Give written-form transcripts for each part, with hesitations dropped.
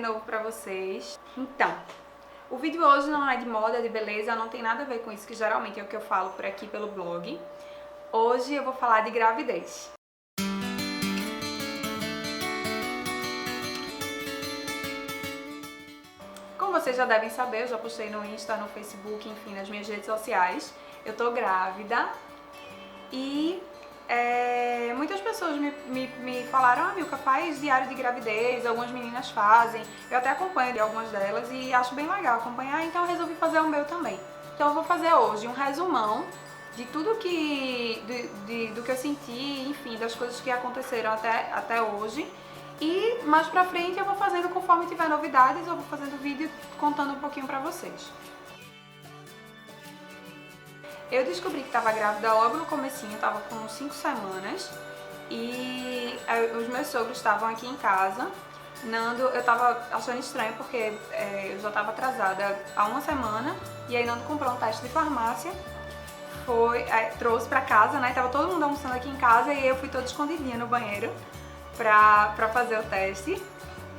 novo pra vocês. Então, o vídeo hoje não é de moda, é de beleza, não tem nada a ver com isso, que geralmente é o que eu falo por aqui pelo blog. Hoje eu vou falar de gravidez. Como vocês já devem saber, eu já postei no Insta, no Facebook, enfim, nas minhas redes sociais. Eu tô grávida e muitas pessoas me falaram: ah, Milka, faz diário de gravidez, algumas meninas fazem. Eu até acompanho algumas delas e acho bem legal acompanhar, então eu resolvi fazer o meu também. Então eu vou fazer hoje um resumão de tudo do que eu senti, enfim, das coisas que aconteceram até hoje. E mais pra frente eu vou fazendo conforme tiver novidades, eu vou fazendo vídeo contando um pouquinho pra vocês. Eu descobri que tava grávida logo no comecinho, tava com 5 semanas. E os meus sogros estavam aqui em casa. Nando, eu tava achando estranho porque eu já tava atrasada há uma semana. E aí Nando comprou um teste de farmácia, trouxe pra casa, né? Tava todo mundo almoçando aqui em casa e eu fui toda escondidinha no banheiro pra fazer o teste.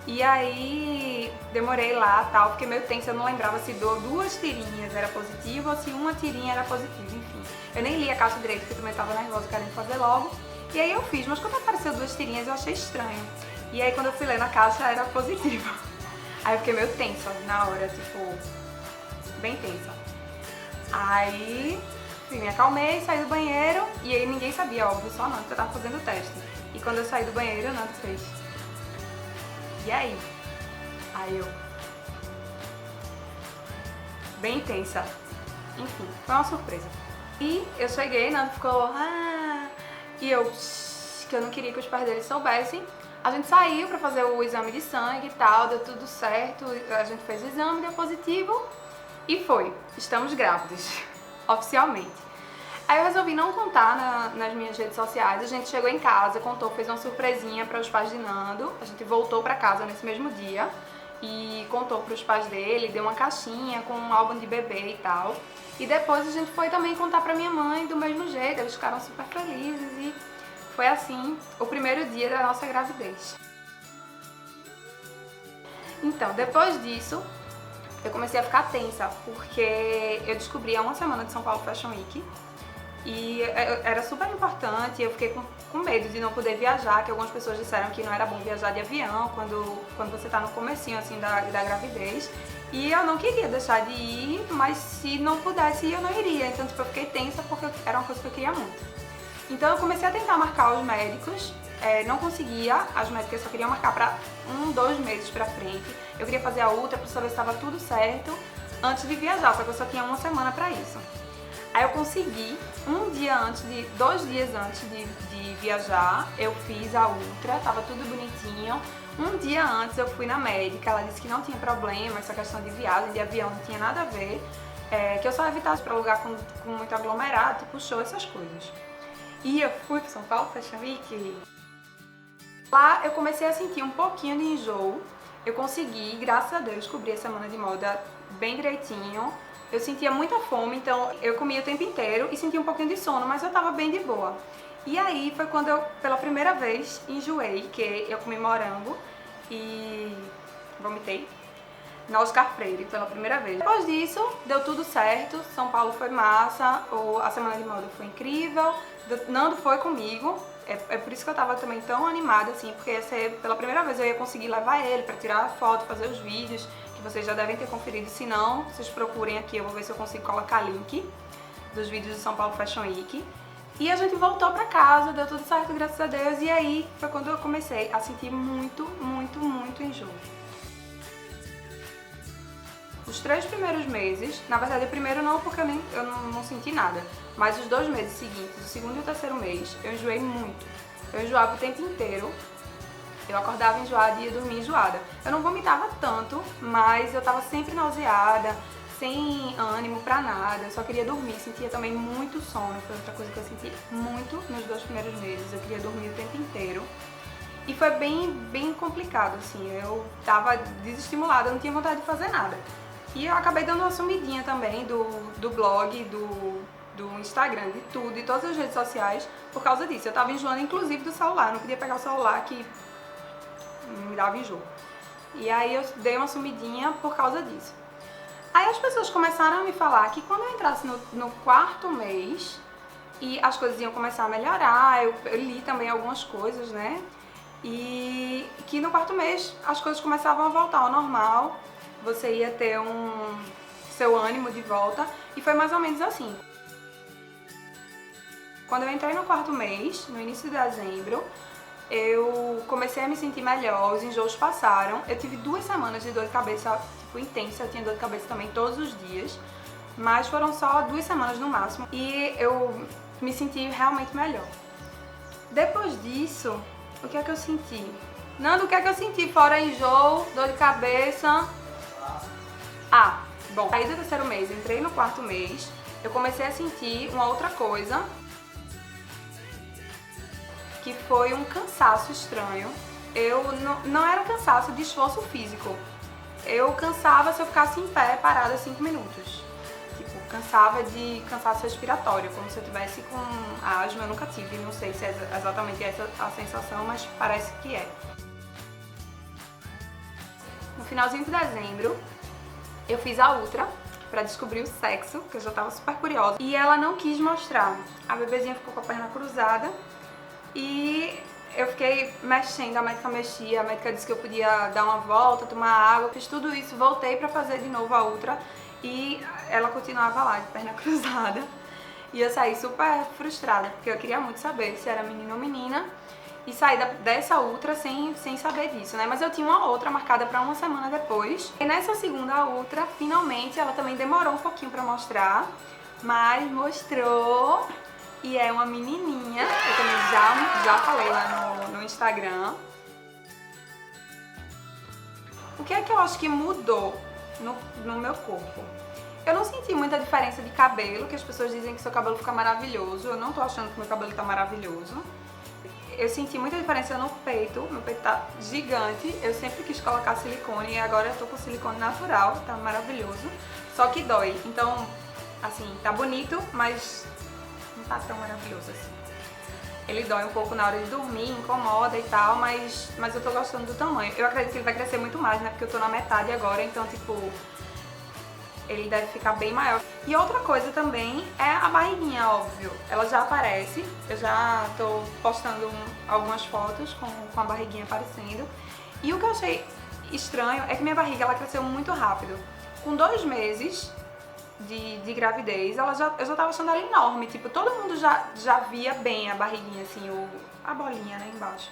E aí demorei lá, tal, fiquei meio tensa, eu não lembrava se duas tirinhas era positivo ou se uma tirinha era positiva, enfim. Eu nem li a caixa direito porque eu também tava nervosa, querendo fazer logo. E aí eu fiz, mas quando apareceu duas tirinhas eu achei estranho. E aí quando eu fui ler na caixa era positivo. Aí eu fiquei meio tensa na hora, tipo, bem tensa. Aí me acalmei, saí do banheiro e aí ninguém sabia, óbvio, só Nando, que eu tava fazendo o teste. E quando eu saí do banheiro, o Nando fez: e aí? Aí eu... bem tensa. Enfim, foi uma surpresa. E eu cheguei, Nando ficou... ah... E eu... que eu não queria que os pais dele soubessem. A gente saiu pra fazer o exame de sangue e tal, deu tudo certo. A gente fez o exame, deu positivo. E foi. Estamos grávidos. Oficialmente. Aí eu resolvi não contar nas minhas redes sociais. A gente chegou em casa, contou, fez uma surpresinha para os pais de Nando. A gente voltou para casa nesse mesmo dia e contou para os pais dele, deu uma caixinha com um álbum de bebê e tal. E depois a gente foi também contar para minha mãe do mesmo jeito. Eles ficaram super felizes e foi assim o primeiro dia da nossa gravidez. Então, depois disso, eu comecei a ficar tensa, porque eu descobri há uma semana de São Paulo Fashion Week. E era super importante, eu fiquei com medo de não poder viajar, que algumas pessoas disseram que não era bom viajar de avião quando você tá no comecinho assim da gravidez. E eu não queria deixar de ir, mas se não pudesse ir eu não iria, então tipo, eu fiquei tensa porque era uma coisa que eu queria muito. Então eu comecei a tentar marcar os médicos, não conseguia, as médicas só queriam marcar pra 2 meses pra frente. Eu queria fazer a ultra pra saber se estava tudo certo antes de viajar, só que eu só tinha uma semana pra isso. Aí eu consegui, 2 dias antes de viajar, eu fiz a ultra, tava tudo bonitinho. Um dia antes eu fui na médica, ela disse que não tinha problema, essa questão de viagem, de avião, não tinha nada a ver. Que eu só evitasse pra lugar com muito aglomerado, tipo show, essas coisas. E eu fui para São Paulo Fashion Week. Lá eu comecei a sentir um pouquinho de enjoo. Eu consegui, graças a Deus, cobrir a semana de moda bem direitinho. Eu sentia muita fome, então eu comia o tempo inteiro e sentia um pouquinho de sono, mas eu tava bem de boa. E aí foi quando eu, pela primeira vez, enjoei, que eu comi morango e vomitei na Oscar Freire pela primeira vez. Depois disso, deu tudo certo, São Paulo foi massa, a semana de moda foi incrível, Nando foi comigo. É por isso que eu tava também tão animada, assim, porque ia ser, pela primeira vez eu ia conseguir levar ele pra tirar foto, fazer os vídeos, que vocês já devem ter conferido. Se não, vocês procurem aqui, eu vou ver se eu consigo colocar link dos vídeos do São Paulo Fashion Week. E a gente voltou pra casa, deu tudo certo, graças a Deus, e aí foi quando eu comecei a sentir muito, muito, muito enjoo. Os 3 primeiros meses, na verdade o primeiro não, porque eu não senti nada, mas os 2 meses seguintes, o segundo e o terceiro mês, eu enjoei muito. Eu enjoava o tempo inteiro, eu acordava enjoada e ia dormir enjoada. Eu não vomitava tanto, mas eu tava sempre nauseada, sem ânimo pra nada, eu só queria dormir, sentia também muito sono, foi outra coisa que eu senti muito nos 2 primeiros meses, eu queria dormir o tempo inteiro. E foi bem complicado, assim, eu tava desestimulada, eu não tinha vontade de fazer nada. E eu acabei dando uma sumidinha também do blog, do Instagram, de tudo, de todas as redes sociais, por causa disso. Eu tava enjoando inclusive do celular, eu não podia pegar o celular que me dava enjoo. E aí eu dei uma sumidinha por causa disso. Aí as pessoas começaram a me falar que quando eu entrasse no quarto mês e as coisas iam começar a melhorar, eu li também algumas coisas, né? E que no quarto mês as coisas começavam a voltar ao normal, você ia ter seu ânimo de volta, e foi mais ou menos assim. Quando eu entrei no quarto mês, no início de dezembro, eu comecei a me sentir melhor, os enjoos passaram. Eu tive 2 semanas de dor de cabeça, tipo, intensa, eu tinha dor de cabeça também todos os dias, mas foram só 2 semanas no máximo, e eu me senti realmente melhor. Depois disso, o que é que eu senti? Nando, o que é que eu senti fora enjoo, dor de cabeça? Bom, saí do 3º mês, entrei no 4º mês, eu comecei a sentir uma outra coisa, que foi um cansaço estranho. Eu não era cansaço de esforço físico, eu cansava se eu ficasse em pé, parada 5 minutos. Tipo, cansava de cansaço respiratório, como se eu tivesse com asma. Eu nunca tive, não sei se é exatamente essa a sensação, mas parece que é. No finalzinho de dezembro, eu fiz a ultra pra descobrir o sexo, que eu já tava super curiosa, e ela não quis mostrar. A bebezinha ficou com a perna cruzada e eu fiquei mexendo, a médica mexia, a médica disse que eu podia dar uma volta, tomar água, fiz tudo isso, voltei pra fazer de novo a ultra e ela continuava lá de perna cruzada. E eu saí super frustrada, porque eu queria muito saber se era menino ou menina, e saí dessa ultra sem saber disso, né? Mas eu tinha uma outra marcada pra uma semana depois. E nessa segunda ultra, finalmente, ela também demorou um pouquinho pra mostrar, mas mostrou. E é uma menininha, eu também já falei lá no Instagram. O que é que eu acho que mudou no meu corpo? Eu não senti muita diferença de cabelo, que as pessoas dizem que seu cabelo fica maravilhoso. Eu não tô achando que meu cabelo tá maravilhoso. Eu senti muita diferença no peito, meu peito tá gigante. Eu sempre quis colocar silicone e agora eu tô com silicone natural, tá maravilhoso. Só que dói, então, assim, tá bonito, mas não tá tão maravilhoso assim. Ele dói um pouco na hora de dormir, incomoda e tal, mas eu tô gostando do tamanho. Eu acredito que ele vai crescer muito mais, né, porque eu tô na metade agora, então, tipo, ele deve ficar bem maior. E outra coisa também é a barriguinha, óbvio. Ela já aparece, eu já tô postando algumas fotos com a barriguinha aparecendo. E o que eu achei estranho é que minha barriga, ela cresceu muito rápido. Com 2 meses de gravidez, eu já tava achando ela enorme. Tipo, todo mundo já via bem a barriguinha, assim, a bolinha, né, embaixo.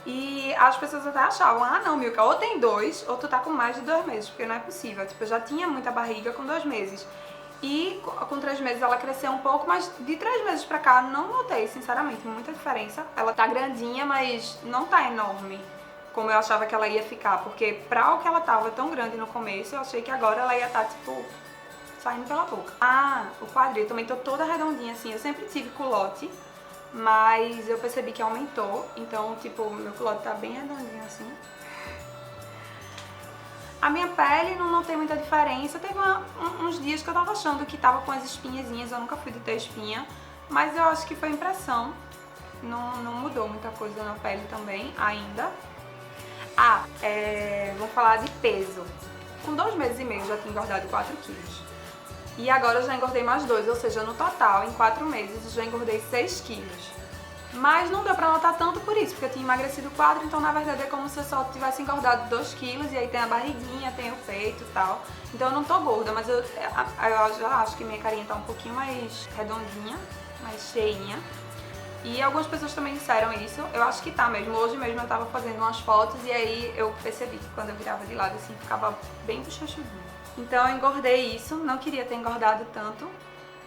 E as pessoas até achavam, ah não, Milka, ou tem 2, ou tu tá com mais de 2 meses, porque não é possível. Tipo, eu já tinha muita barriga com 2 meses. E com 3 meses ela cresceu um pouco, mas de 3 meses pra cá não notei, sinceramente, muita diferença. Ela tá grandinha, mas não tá enorme, como eu achava que ela ia ficar. Porque pra o que ela tava tão grande no começo, eu achei que agora ela ia estar, tipo, saindo pela boca. O quadril, também tô toda redondinha assim, eu sempre tive culote, mas eu percebi que aumentou, então, tipo, meu culote tá bem redondinho assim. A minha pele não notei muita diferença, teve uns dias que eu tava achando que tava com as espinhazinhas, eu nunca fui de ter espinha, mas eu acho que foi impressão, não mudou muita coisa na pele também, ainda. Vamos falar de peso. Com 2 meses e meio eu já tinha engordado 4 quilos. E agora eu já engordei mais 2, ou seja, no total, em 4 meses, eu já engordei 6 quilos. Mas não deu pra notar tanto por isso, porque eu tinha emagrecido 4, então na verdade é como se eu só tivesse engordado 2 quilos, e aí tem a barriguinha, tem o peito e tal. Então eu não tô gorda, mas eu já acho que minha carinha tá um pouquinho mais redondinha, mais cheinha. E algumas pessoas também disseram isso, eu acho que tá mesmo. Hoje mesmo eu tava fazendo umas fotos e aí eu percebi que quando eu virava de lado assim, ficava bem bochechudinho. Então eu engordei isso, não queria ter engordado tanto,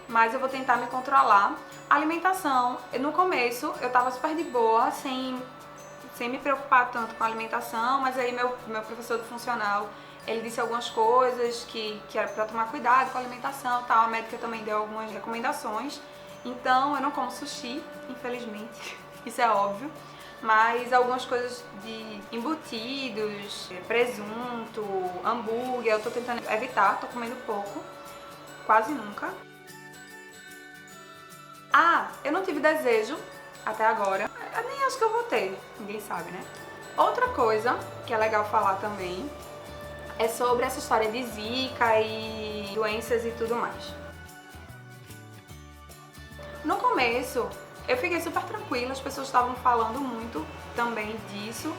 mas eu vou tentar me controlar. A alimentação, no começo eu tava super de boa, sem me preocupar tanto com a alimentação, mas aí meu professor do funcional, ele disse algumas coisas que era pra tomar cuidado com a alimentação e tal, a médica também deu algumas recomendações. Então eu não como sushi, infelizmente, isso é óbvio. Mas algumas coisas de embutidos, presunto, hambúrguer, eu tô tentando evitar, tô comendo pouco, quase nunca. Eu não tive desejo até agora, eu nem acho que eu vou ter, ninguém sabe, né? Outra coisa que é legal falar também é sobre essa história de zika e doenças e tudo mais. No começo, eu fiquei super tranquila, as pessoas estavam falando muito também disso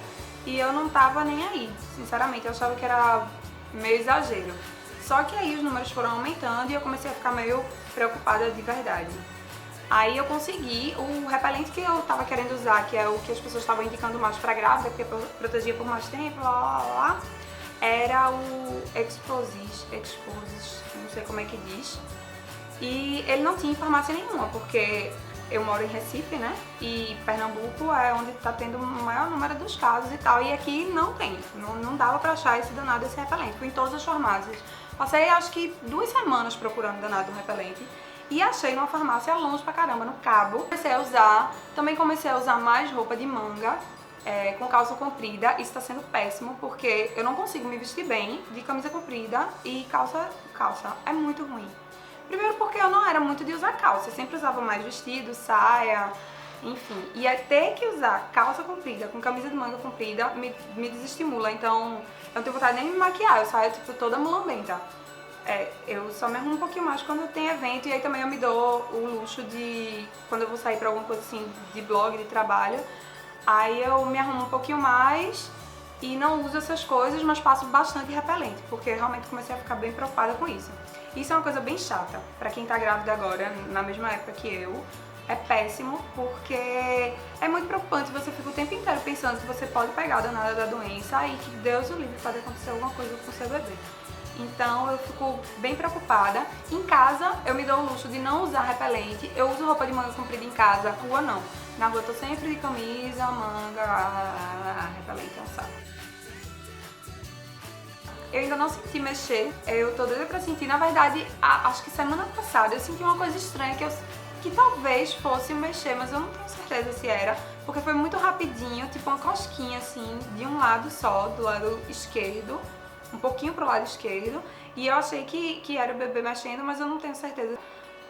e eu não tava nem aí. Sinceramente, eu achava que era meio exagero. Só que aí os números foram aumentando e eu comecei a ficar meio preocupada de verdade. Aí eu consegui o repelente que eu tava querendo usar, que é o que as pessoas estavam indicando mais pra grávida, porque protegia por mais tempo, era o Exposis, não sei como é que diz. E ele não tinha em farmácia nenhuma, porque eu moro em Recife, né? E Pernambuco é onde tá tendo o maior número dos casos e tal. E aqui não tem, não dava pra achar esse danado, esse repelente. Fui em todas as farmácias. Passei acho que 2 semanas procurando danado repelente. E achei numa farmácia longe pra caramba, no Cabo. Comecei a usar, também comecei a usar mais roupa de manga, com calça comprida. Isso tá sendo péssimo, porque eu não consigo me vestir bem de camisa comprida e calça é muito ruim. Primeiro porque eu não era muito de usar calça, eu sempre usava mais vestido, saia, enfim. E ter que usar calça comprida com camisa de manga comprida me desestimula, então eu não tenho vontade nem de me maquiar, eu saio tipo toda mulambenta. Eu só me arrumo um pouquinho mais quando tem evento, e aí também eu me dou o luxo de, quando eu vou sair pra alguma coisa assim de blog, de trabalho, aí eu me arrumo um pouquinho mais e não uso essas coisas, mas passo bastante repelente, porque eu realmente comecei a ficar bem preocupada com isso. Isso é uma coisa bem chata, pra quem tá grávida agora, na mesma época que eu, é péssimo, porque é muito preocupante, você fica o tempo inteiro pensando que você pode pegar a danada da doença e que Deus o livre, pode acontecer alguma coisa com o seu bebê. Então eu fico bem preocupada. Em casa eu me dou o luxo de não usar repelente, eu uso roupa de manga comprida em casa, na rua não. Na rua eu tô sempre de camisa, manga, repelente é um saco. Eu ainda não senti mexer, eu tô doida pra sentir. Na verdade, acho que semana passada eu senti uma coisa estranha que talvez fosse mexer, mas eu não tenho certeza se era, porque foi muito rapidinho, tipo uma cosquinha assim, de um lado só, do lado esquerdo, um pouquinho pro lado esquerdo, e eu achei que era o bebê mexendo, mas eu não tenho certeza,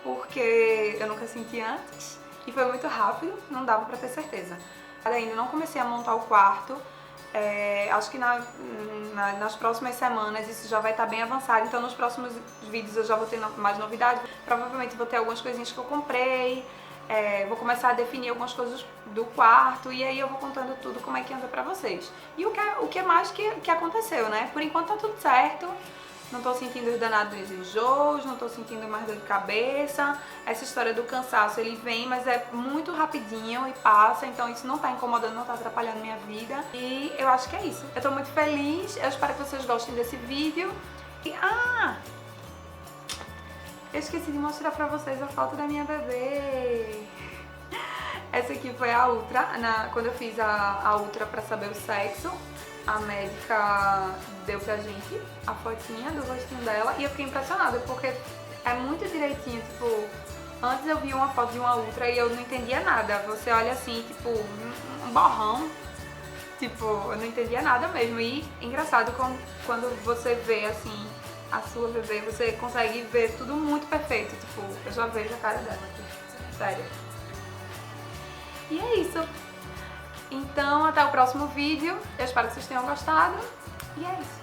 porque eu nunca senti antes, e foi muito rápido, não dava pra ter certeza. Ainda não comecei a montar o quarto, acho que nas próximas semanas isso já vai estar bem avançado, então nos próximos vídeos eu já vou ter mais novidades. Provavelmente vou ter algumas coisinhas que eu comprei, vou começar a definir algumas coisas do quarto e aí eu vou contando tudo como é que anda pra vocês. E o que mais que aconteceu, né? Por enquanto tá tudo certo. Não tô sentindo os danados enjoos, não tô sentindo mais dor de cabeça. Essa história do cansaço, ele vem, mas é muito rapidinho e passa, então isso não tá incomodando, não tá atrapalhando minha vida. E eu acho que é isso. Eu tô muito feliz, eu espero que vocês gostem desse vídeo. E, eu esqueci de mostrar pra vocês a foto da minha bebê. Essa aqui foi a Ultra, quando eu fiz a Ultra pra saber o sexo. A médica deu pra gente a fotinha do rostinho dela e eu fiquei impressionada, porque é muito direitinho, tipo, antes eu vi uma foto de uma Ultra e eu não entendia nada, você olha assim, tipo, um borrão, tipo, eu não entendia nada mesmo, e engraçado quando você vê, assim, a sua bebê, você consegue ver tudo muito perfeito, tipo, eu já vejo a cara dela aqui, sério. E é isso. Então, até o próximo vídeo. Eu espero que vocês tenham gostado. E é isso.